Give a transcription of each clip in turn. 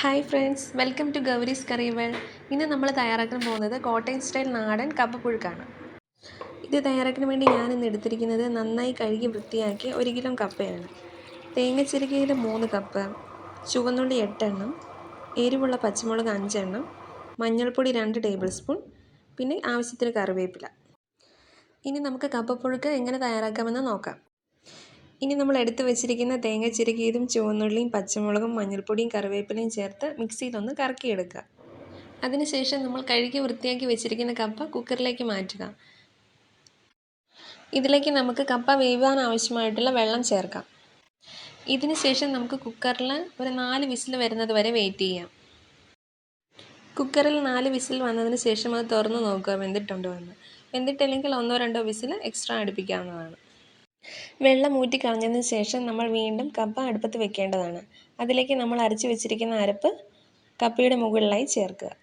Hi friends, welcome to Gauri's curry world. ഇന്ന് നമ്മൾ തയ്യാറാക്കാൻ പോകുന്നത് കോട്ടയം സ്റ്റൈൽ നാടൻ കപ്പപ്പുഴുക്കാണ്. ഇത് തയ്യാറാക്കാൻ വേണ്ടി ഞാനിന്ന് എടുത്തിരിക്കുന്നത് നന്നായി കഴുകി വൃത്തിയാക്കി 1 കിലോ കപ്പയാണ്. തേങ്ങ ചിരകിയത് 3 കപ്പ്, ചുവന്നുള്ളി 8 എണ്ണം, എരിവുള്ള പച്ചമുളക് 5 എണ്ണം, മഞ്ഞൾപ്പൊടി 2 ടേബിൾ സ്പൂൺ, പിന്നെ ആവശ്യത്തിന് കറിവേപ്പില. ഇനി നമുക്ക് കപ്പപ്പുഴുക്ക് എങ്ങനെ തയ്യാറാക്കാമെന്ന് നോക്കാം. ഇനി നമ്മൾ എടുത്തു വെച്ചിരിക്കുന്ന തേങ്ങ ചിരകിയതും ചുവന്നുള്ളിയും പച്ചമുളകും മഞ്ഞൾപ്പൊടിയും കറിവേപ്പിലയും ചേർത്ത് മിക്സിയിലൊന്ന് കറക്കിയെടുക്കുക. അതിനുശേഷം നമ്മൾ കഴുകി വൃത്തിയാക്കി വെച്ചിരിക്കുന്ന കപ്പ കുക്കറിലേക്ക് മാറ്റുക. ഇതിലേക്ക് നമുക്ക് കപ്പ വേവാൻ ആവശ്യമായിട്ടുള്ള വെള്ളം ചേർക്കാം. ഇതിന് ശേഷം നമുക്ക് കുക്കറിൽ ഒരു 4 വിസിൽ വരുന്നത് വരെ വെയിറ്റ് ചെയ്യാം. കുക്കറിൽ 4 വിസിൽ വന്നതിന് ശേഷം അത് തുറന്ന് നോക്കുക വെന്തിട്ടുണ്ടോ എന്ന്. വെന്തിട്ടില്ലെങ്കിൽ 1-2 വിസിൽ എക്സ്ട്രാ അടുപ്പിക്കാവുന്നതാണ്. വെള്ളം ഊറ്റി കളഞ്ഞതിന് ശേഷം നമ്മൾ വീണ്ടും കപ്പ അടുപ്പത്ത് വെക്കേണ്ടതാണ്. അതിലേക്ക് നമ്മൾ അരച്ച് വെച്ചിരിക്കുന്ന അരപ്പ് കപ്പയുടെ മുകളിലായി ചേർക്കുക.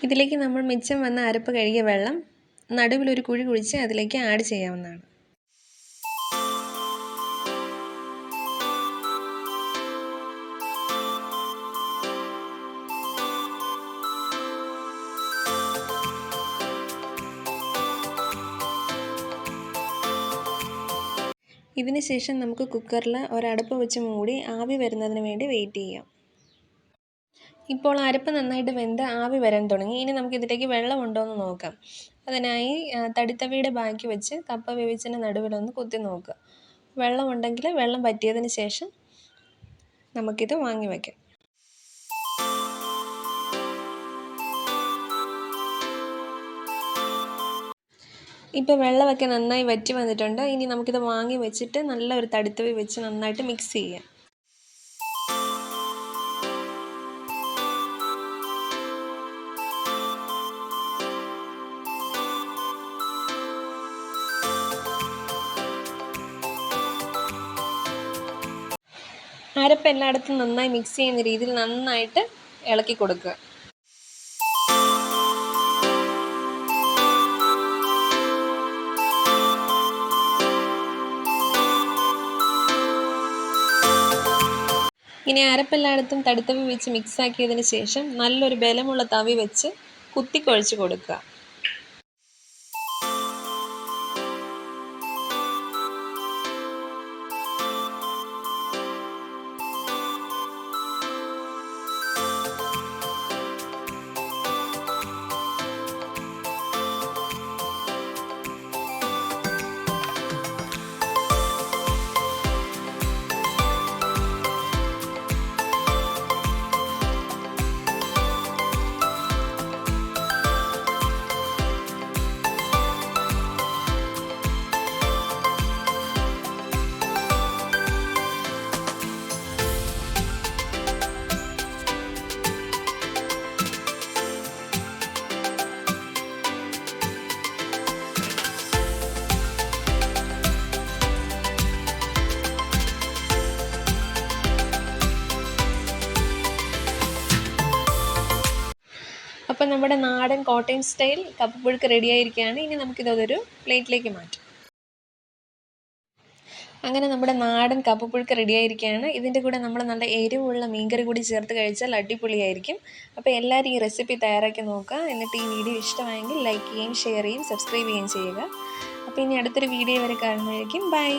ഇതിലേക്ക് നമ്മൾ മിച്ചം വന്ന അരപ്പ് കഴുകിയ വെള്ളം നടുവിലൊരു കുഴി കുഴിച്ച് അതിലേക്ക് ആഡ് ചെയ്യാവുന്നതാണ്. ഇതിന് ശേഷം നമുക്ക് കുക്കറിൽ ഒരടപ്പ് വെച്ച് മൂടി ആവി വരുന്നതിന് വേണ്ടി വെയിറ്റ് ചെയ്യാം. ഇപ്പോൾ അരപ്പ് നന്നായിട്ട് വെന്ത് ആവി വരാൻ തുടങ്ങി. ഇനി നമുക്കിതിലേക്ക് വെള്ളമുണ്ടോ എന്ന് നോക്കാം. അതിനായി തടിത്തവിയുടെ ബാക്കി വെച്ച് കപ്പ വേവിച്ചതിൻ്റെ നടുവിലൊന്ന് കുത്തി നോക്കുക. വെള്ളമുണ്ടെങ്കിൽ വെള്ളം വറ്റിയതിന് ശേഷം നമുക്കിത് വാങ്ങി വയ്ക്കാം. ഇപ്പോൾ വെള്ളമൊക്കെ നന്നായി വറ്റി വന്നിട്ടുണ്ട്. ഇനി നമുക്കിത് വാങ്ങി വെച്ചിട്ട് നല്ലൊരു തടിത്തവി വെച്ച് നന്നായിട്ട് മിക്സ് ചെയ്യാം. അരപ്പ് എല്ലായിടത്തും നന്നായി മിക്സ് ചെയ്യുന്ന രീതിയിൽ നന്നായിട്ട് ഇളക്കി കൊടുക്കുക. ഇനി അരപ്പെല്ലായിടത്തും തടിത്തവി വെച്ച് മിക്സ് ആക്കിയതിന് ശേഷം നല്ലൊരു ബലമുള്ള തവി വെച്ച് കുത്തിക്കുഴച്ച് കൊടുക്കുക. അപ്പോൾ നമ്മുടെ നാടൻ കോട്ടയം സ്റ്റൈൽ കപ്പപ്പുഴുക്ക് റെഡിയായിരിക്കുകയാണ്. ഇനി നമുക്കിതൊരു പ്ലേറ്റിലേക്ക് മാറ്റാം. അങ്ങനെ നമ്മുടെ നാടൻ കപ്പപ്പുഴുക്ക് റെഡിയായിരിക്കുകയാണ്. ഇതിൻ്റെ കൂടെ നമ്മൾ നല്ല എരിവുള്ള മീൻകറി കൂടി ചേർത്ത് കഴിച്ചാൽ അടിപൊളിയായിരിക്കും. അപ്പോൾ എല്ലാവരും ഈ റെസിപ്പി തയ്യാറാക്കി നോക്കുക. എന്നിട്ട് ഈ വീഡിയോ ഇഷ്ടമായെങ്കിൽ ലൈക്ക് ചെയ്യുകയും ഷെയർ ചെയ്യുകയും സബ്സ്ക്രൈബ് ചെയ്യുകയും ചെയ്യുക. അപ്പോൾ ഇനി അടുത്തൊരു വീഡിയോ വരെ കാണുന്നതായിരിക്കും. ബൈ.